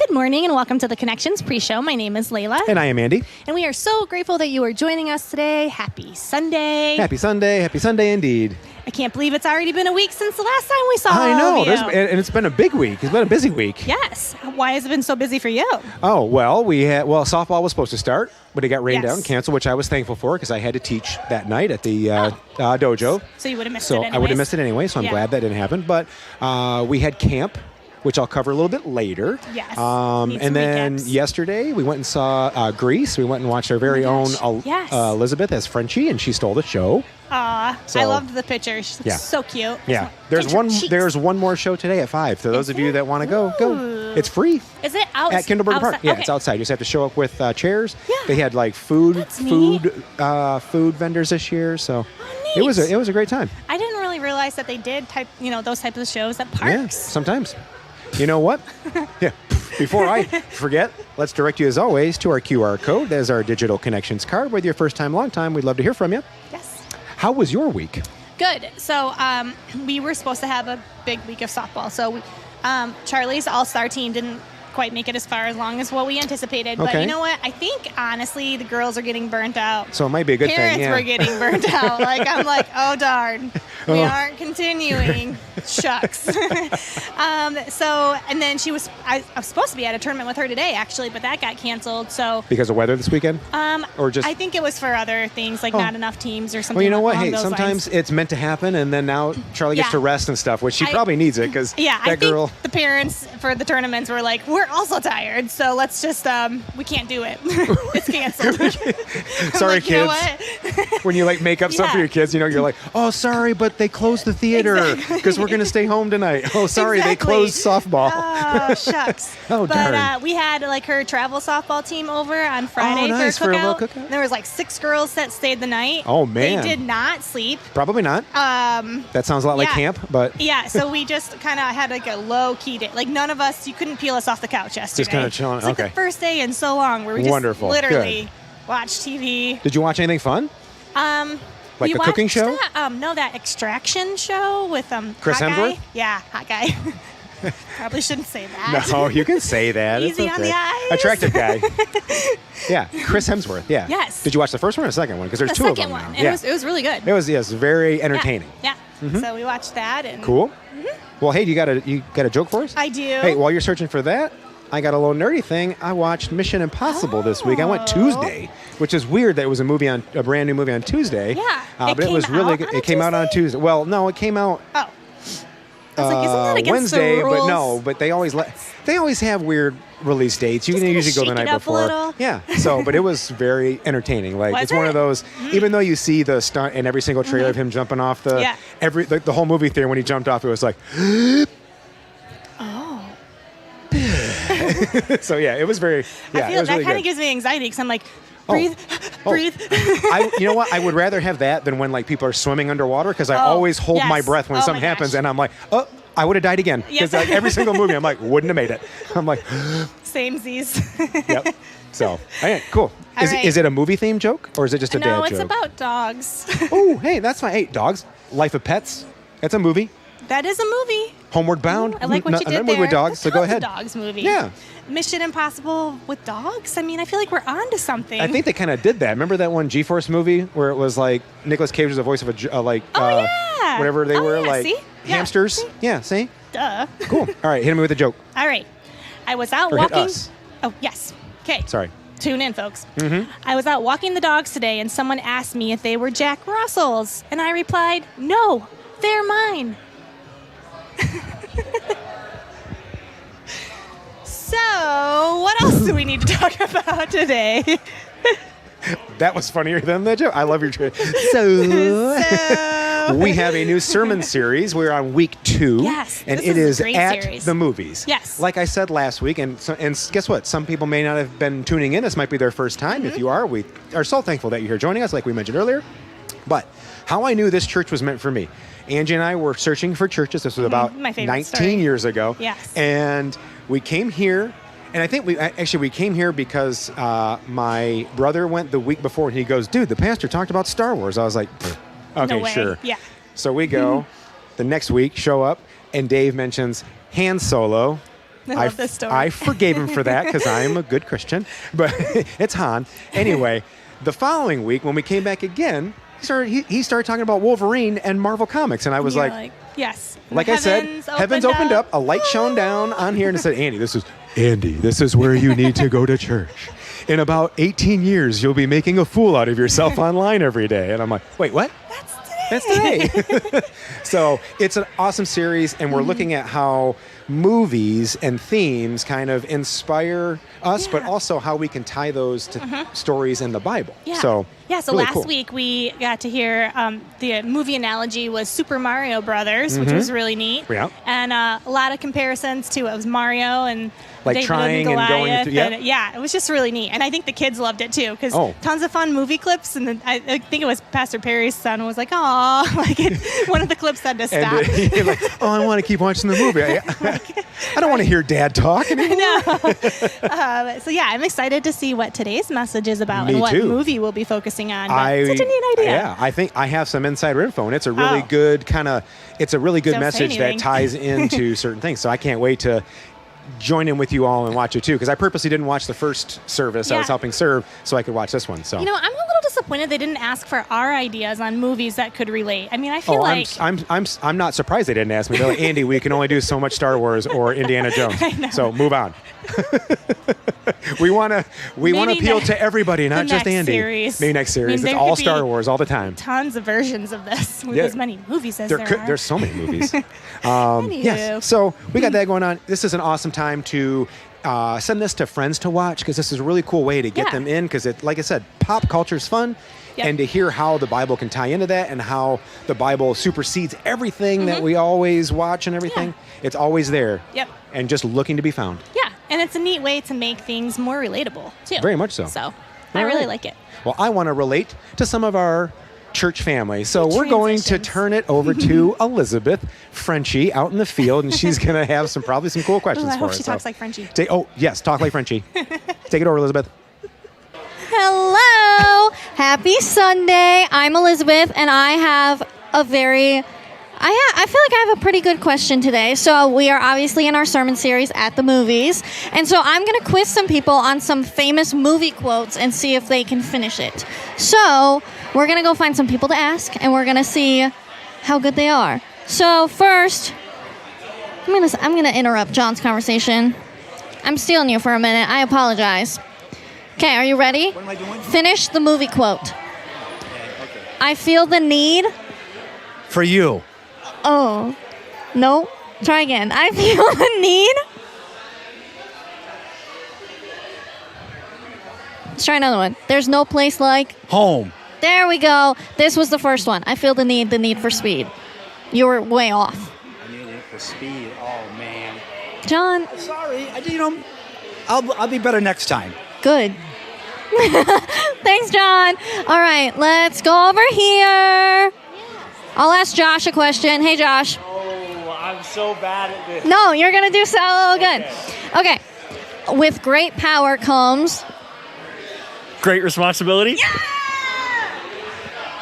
Morning and welcome to the Connections pre-show. My name is Layla. And I am Andy. And we are so grateful that you are joining us today. Happy Sunday. Happy Sunday. Happy Sunday indeed. I can't believe it's already been a week since the last time we saw I know. you. And it's been a big week. It's been a busy week. Yes. Why has it been so busy for you? Oh, well, softball was supposed to start, but it got rained out and Yes. canceled, which I was thankful for because I had to teach that night at the dojo. So you would have missed it So anyways. I would have missed it anyway, so I'm Yeah. glad that didn't happen. But we had camp, which I'll cover a little bit later. Yes. Need And some then recaps. yesterday we went and saw Grease. We went and watched our very own Yes. Elizabeth as Frenchie, and she stole the show. Aw, So- I loved the picture. She looks so cute. Yeah. Pinch her cheeks. There's one more show today at 5. So those of you that want to go. Ooh. It's free. Is it out? At Kindleberg Park. outside? Yeah, Okay. it's outside. You just have to show up with chairs. Yeah. They had like food neat. vendors this year, so neat. it was a great time. I didn't really realize that they did those types of shows at Yeah, parks. sometimes. You know what? Yeah. Before I forget, let's direct you as always to our QR code. There's our digital connections card. Whether you're first time, long time, we'd love to hear from you. Yes. How was your week? Good. So we were supposed to have a big week of softball. So Charlie's all-star team didn't quite make it as far along as what we anticipated. But Okay. you know what? I think, honestly, the girls are getting burnt out. So it might be a good Parents thing. Yeah. were getting burnt out. I'm like, oh, darn. We aren't continuing. Shucks. And then I was supposed to be at a tournament with her today, actually, but that got canceled. So Because of weather this weekend? Or just I think it was for other things, like not enough teams or something. Well, you know what? along Hey, those sometimes lines. it's meant to happen, and then now Charlie gets Yeah. to rest and stuff, which she I- probably needs it because Yeah, that I think girl. the parents for the tournaments were like, we're also tired, so let's just, we can't do it. It's canceled. Sorry, like, you know kids. what? When you like make up stuff for Yeah. your kids, you're like, oh, sorry, but they closed the theater because we're going to stay home tonight. Oh, sorry, they Exactly. closed softball. Oh, shucks. Oh, but darn. we had like her travel softball team over on Friday nice, for for a a little cookout. cookout. There was like 6 girls that stayed the night. Oh, man. They did not sleep. Probably not. That sounds a lot like yeah. camp, but Yeah, so we just kind of had like a low-key day. Like none of us, you couldn't peel us off the couch yesterday. kinda chilling, It's like okay. the first day in so long where we just Wonderful, literally watched TV. did you watch anything fun? Like We a cooking watched show? That Extraction show with Chris hot Hemsworth? guy. Yeah, hot guy. Probably shouldn't say that. No, you can say that. It's Easy on okay. the eyes. Attractive guy. Yeah, Chris Hemsworth. Yeah. Yes. Did you watch the first one or the second one? Because there's The two of second them one. now. And Yeah. it was really good. It was yes, very entertaining. Yeah. So we watched that and Cool. Well, hey, you got a joke for us? I do. Hey, while you're searching for that, I got a little nerdy thing. I watched Mission Impossible this week. I went Oh. Tuesday, which is weird that it was a brand new movie on Tuesday. Yeah. But it was came really out good. on a It came out on Tuesday. Well, no, it came out Oh. I was like, isn't that against Wednesday, the rules? but no, but they always have weird release dates. You Just can gonna usually go the shake it night up a before. little. Yeah. So, but it was very entertaining. Like Was it's one it? of those. Even though you see the stunt in every single trailer of him jumping off the Yeah. the whole movie theater when he jumped off, it was like. Oh. So yeah, it was very. Yeah, I it feel was that really kind of good. gives me anxiety because I'm like, breathe, Oh. breathe. You know what? I would rather have that than when like people are swimming underwater because I Oh, always hold my yes. breath when Oh something my happens, gosh. and I'm like, oh, I would have died again. Because Yes. like every single movie, I'm like, wouldn't have made it. I'm like, Same Z's. yep. So, okay, cool. All right. Is it a movie themed joke or is it just a No, dad it's joke? about dogs. Oh, hey, that's fine. Hey, dogs, Life of Pets. That's a movie. That is a movie. Homeward Bound. I like what you did Another there. movie with dogs. So Tons go of ahead. Dogs movie. Yeah. Mission Impossible with dogs. I mean, I feel like we're on to something. I think they kind of did that. Remember that one G-Force movie where it was like Nicolas Cage was the voice of yeah. whatever they Oh, were, yeah, like see? Yeah. hamsters. Yeah, see? Duh. Cool. All right, hit me with a joke. All right. I was out Or hit walking. us. Oh, yes. Okay. Sorry. Tune in, folks. I was out walking the dogs today, and someone asked me if they were Jack Russells, and I replied, "No, they're mine." So, what else do we need to talk about today? That was funnier than the joke. I love your joke. So, we have a new sermon series. We're on week 2. Yes, and this it is is a great at series. the movies. Yes. Like I said last week, and guess what? Some people may not have been tuning in. This might be their first time. If you are, we are so thankful that you're here joining us, like we mentioned earlier. But how I knew this church was meant for me Angie and I were searching for churches. This was about My favorite 19 story. years ago. Yes. And we came here. And I think we came here because my brother went the week before, and he goes, "Dude, the pastor talked about Star Wars." I was like, "Okay, No way. sure." Yeah. So we go the next week, show up, and Dave mentions Han Solo. I love this story. I forgave him for that because I am a good Christian, but it's Han. Anyway, the following week when we came back again, he started talking about Wolverine and Marvel Comics, and I was You're like, yes. like I said, heavens opened up, a light shone down on here, and it said, Andy, this is where you need to go to church. In about 18 years, you'll be making a fool out of yourself online every day. And I'm like, wait, what? That's today. So it's an awesome series, and we're looking at how movies and themes kind of inspire us, but also how we can tie those to stories in the Bible. Yeah. So really last cool. week we got to hear the movie analogy was Super Mario Brothers, which was really neat. Yeah. And a lot of comparisons to it was Mario and Like David trying and Goliath, going through- yep. and it was just really neat. And I think the kids loved it too, because tons of fun movie clips. And then I think it was Pastor Perry's son was like, "Aw," like one of the clips had to stop. And you're like, oh, I want to keep watching the movie. I don't want to hear Dad talk anymore. No. So yeah, I'm excited to see what today's message is about Me and what too. movie we'll be focusing on. But such a neat idea. Yeah, I think I have some insider info, and it's a really good it's a really good Don't say message that anything. ties into certain things. So I can't wait to join in with you all and watch it too, because I purposely didn't watch the first service. I was Yeah. helping serve so I could watch this one. So I'm a little disappointed they didn't ask for our ideas on movies that could relate. I mean, I feel like I'm not surprised they didn't ask me. They're like, Andy, we can only do so much Star Wars or Indiana Jones. I know. So move on. we want to appeal to everybody, not just next Andy. series. Maybe next series. there It's all could be Star Wars all the time. tons of versions of this with Yeah. as many movies as there are. There's so many movies. Anywho. Yes. So we got that going on. This is an awesome time to send this to friends to watch, because this is a really cool way to get Yeah. them in, because like I said, pop culture is fun. Yep. And to hear how the Bible can tie into that, and how the Bible supersedes everything that we always watch and everything. Yeah. It's always there. Yep. And just looking to be found. Yeah, and it's a neat way to make things more relatable too. Very much so. So I All really right. like it. Well, I want to relate to some of our church family. So Good we're going to transitions. turn it over to Elizabeth Frenchie out in the field, and she's going to have probably some cool questions Ooh, I for hope us. she talks like Frenchie. Yes, talk like Frenchie. Take it over, Elizabeth. Hello. Happy Sunday. I'm Elizabeth, and I have a very I feel like I have a pretty good question today. So we are obviously in our sermon series at the movies. And so I'm going to quiz some people on some famous movie quotes and see if they can finish it. So we're going to go find some people to ask, and we're going to see how good they are. So first, I'm going to interrupt John's conversation. I'm stealing you for a minute. I apologize. Okay, are you ready? What am I doing? Finish the movie quote. I feel the need. For you. Oh, no. Try again. I feel the need. Let's try another one. There's no place like. Home. There we go. This was the first one. I feel the need for speed. You were way off. I need it for speed. Oh, man. John, Sorry. I'll be better next time. good. Thanks, John. All right, let's go over here. I'll ask Josh a question. Hey, Josh. Oh, I'm so bad at this. No, you're going to do so good. Okay. With great power comes. Great responsibility.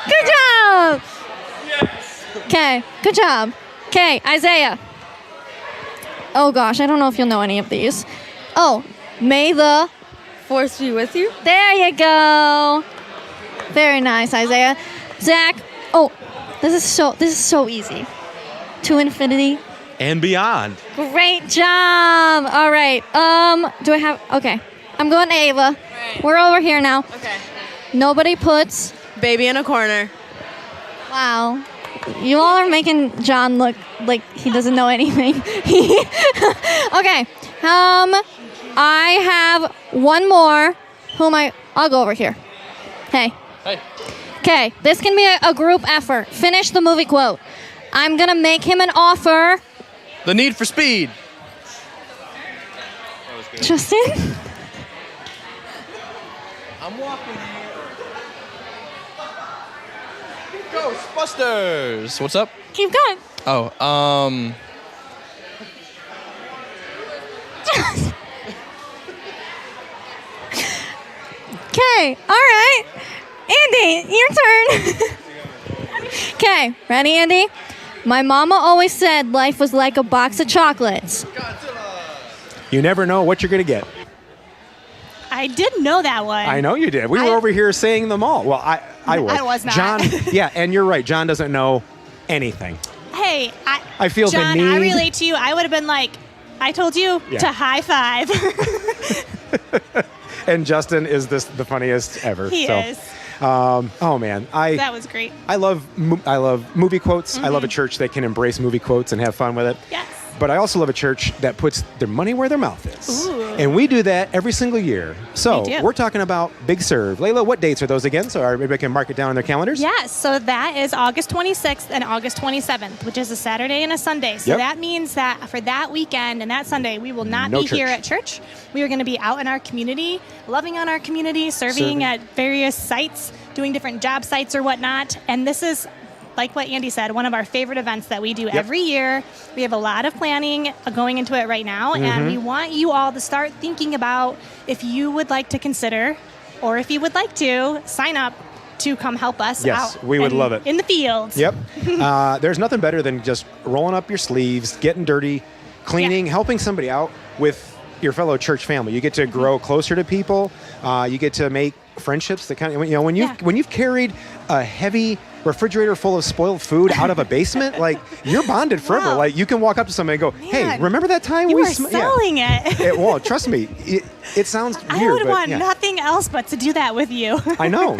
Good job. Okay, good job. Okay, Isaiah. Oh, gosh, I don't know if you'll know any of these. Oh, may the Force be with you. There you go. Very nice, Isaiah. Zach. Oh, this is so easy. To infinity. And beyond. Great job. All right. Do I have? Okay. I'm going to Ava. Right. We're over here now. Okay. Nobody puts. Baby in a corner. Wow. You all are making John look like he doesn't know anything. Okay. I have one more. I'll go over here. Hey. Hey. Okay, this can be a group effort. Finish the movie quote. I'm gonna make him an offer. The need for speed. Justin? I'm walking here. Ghostbusters. What's up? Keep going. Oh, Okay, all right. Andy, your turn. Okay, ready, Andy? My mama always said life was like a box of chocolates. You never know what you're going to get. I did know that one. I know you did. We were over here saying them all. Well, I was. I was not. John, yeah, and you're right. John doesn't know anything. Hey, I feel the John, need. I relate to you. I would have been like, I told you Yeah. to high five. And Justin is the funniest ever. He so. is. Oh man, That was great. I love movie quotes. I love a church that can embrace movie quotes and have fun with it. Yes. But I also love a church that puts their money where their mouth is. Ooh. And we do that every single year. So We do. we're talking about Big Serve. Layla, what dates are those again? So everybody can mark it down on their calendars. Yes, so that is August 26th and August 27th, which is a Saturday and a Sunday. So Yep. that means that for that weekend and that Sunday, we will not No be here church. at church. We are going to be out in our community, loving on our community, Serving. serving at various sites, doing different job sites or whatnot. And this is, like what Andy said, one of our favorite events that we do every year. We have a lot of planning going into it right now, Mm-hmm. and we want you all to start thinking about if you would like to consider or if you would like to sign up to come help us Yes, out. we would love it. In the fields. Yep. There's nothing better than just rolling up your sleeves, getting dirty, cleaning, helping somebody out with your fellow church family. You get to grow closer to people. You get to make friendships that kind of, when you've carried a heavy refrigerator full of spoiled food out of a basement, like you're bonded forever. Wow. Like you can walk up to somebody and go, "Hey, Man, remember that time You we are selling it. Well, trust me, it sounds weird. I would but want yeah. nothing else but to do that with you. I know,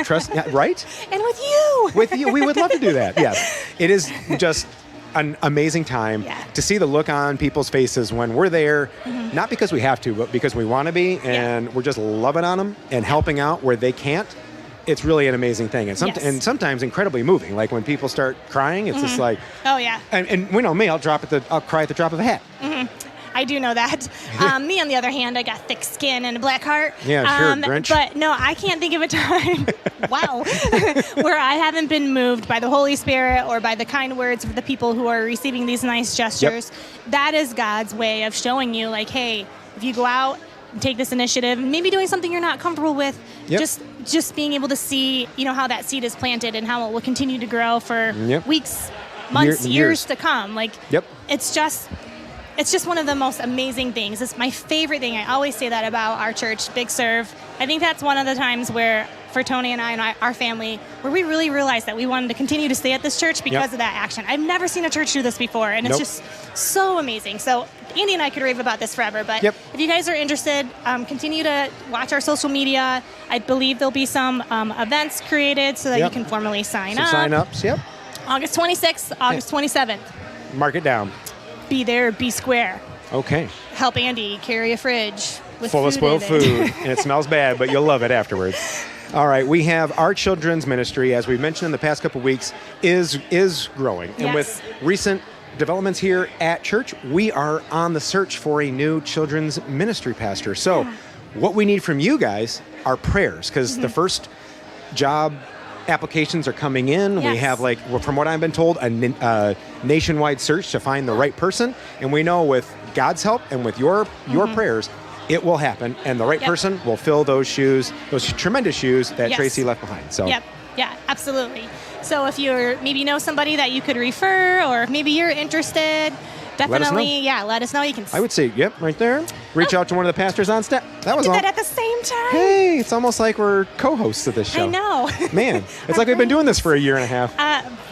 right? And with you. With you, we would love to do that. Yes, it is just an amazing time Yeah. to see the look on people's faces when we're there, not because we have to, but because we want to be, and we're just loving on them and helping out where they can't. It's really an amazing thing, and Yes. and sometimes incredibly moving. Like when people start crying, it's just like, Oh, yeah. and we know me, I'll cry at the drop of a hat. I do know that. Me, on the other hand, I got thick skin and a black heart. Yeah, sure, Grinch. But no, I can't think of a time, wow, where I haven't been moved by the Holy Spirit or by the kind words of the people who are receiving these nice gestures. That is God's way of showing you, like, hey, if you go out and take this initiative, maybe doing something you're not comfortable with, Yep. just being able to see, how that seed is planted and how it will continue to grow for Yep. weeks, months, Years. years to come. Like, Yep. it's just one of the most amazing things. It's my favorite thing. I always say that about our church, Big Serve. I think that's one of the times where, for Tony and our family, where we really realized that we wanted to continue to stay at this church because of that action. I've never seen a church do this before, and it's Nope. just so amazing. So Andy and I could rave about this forever, but Yep. if you guys are interested, continue to watch our social media. I believe there'll be some events created so that Yep. you can formally sign Some up. sign-ups, yep. August 26th, August 27th. Mark it down. Be there, be square. Okay. Help Andy carry a fridge with Full of food spoiled in it. food, and it smells bad, but you'll love it afterwards. All right, we have our children's ministry, as we mentioned in the past couple of weeks, is growing. And Yes. with recent developments here at church, we are on the search for a new children's ministry pastor. So what we need from you guys are prayers, because the first job applications are coming in. We Yes. have, from what I've been told, a nationwide search to find the right person. And we know with God's help and with your prayers, it will happen, and the right Yep. person will fill those shoes, those tremendous shoes that Yes. Tracy left behind. So, Yep. Yeah, absolutely. So if you're maybe know somebody that you could refer, or if maybe you're interested, definitely, let us know. You can I would say, yep, right there. Reach out to one of the pastors on staff. That was do all. that at the same time. Hey, it's almost like we're co-hosts of this show. I know. Man, it's like we've been doing this for a year and a half.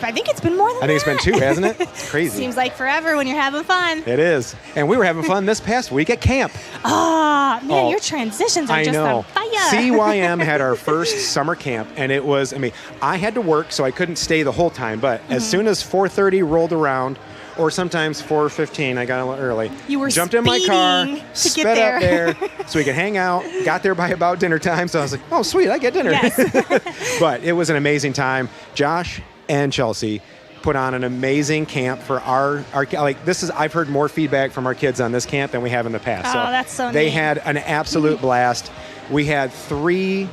I think it's been more than I think it's been that. 2, hasn't it? It's crazy. Seems like forever when you're having fun. It is. And we were having fun this past week at camp. Man, Oh, your transitions are I just know. on fire. CYM had our first summer camp, and it was, I had to work, so I couldn't stay the whole time. But as soon as 4:30 rolled around, or sometimes 4:15, I got a little early. You were jumped in my car, speeding to sped get up there so we could hang out. Got there by about dinner time, so I was like, oh, sweet, I get dinner. Yes. But it was an amazing time. Josh and Chelsea put on an amazing camp for our this is, I've heard more feedback from our kids on this camp than we have in the past. Oh, that's so They neat. had an absolute blast. We had 3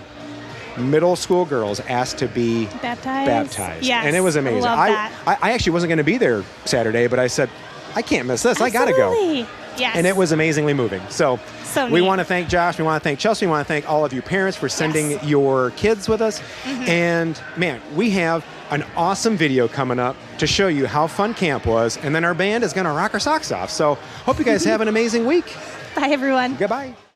middle school girls asked to be Baptized. Yes. And it was amazing. Love that. I actually wasn't going to be there Saturday, but I said, I can't miss this. I got to go. Absolutely. Yes. And it was amazingly moving. So we neat. want to thank Josh. We want to thank Chelsea. We want to thank all of you parents for sending your kids with us. And man, we have an awesome video coming up to show you how fun camp was. And then our band is going to rock our socks off. So hope you guys have an amazing week. Bye, everyone. Goodbye.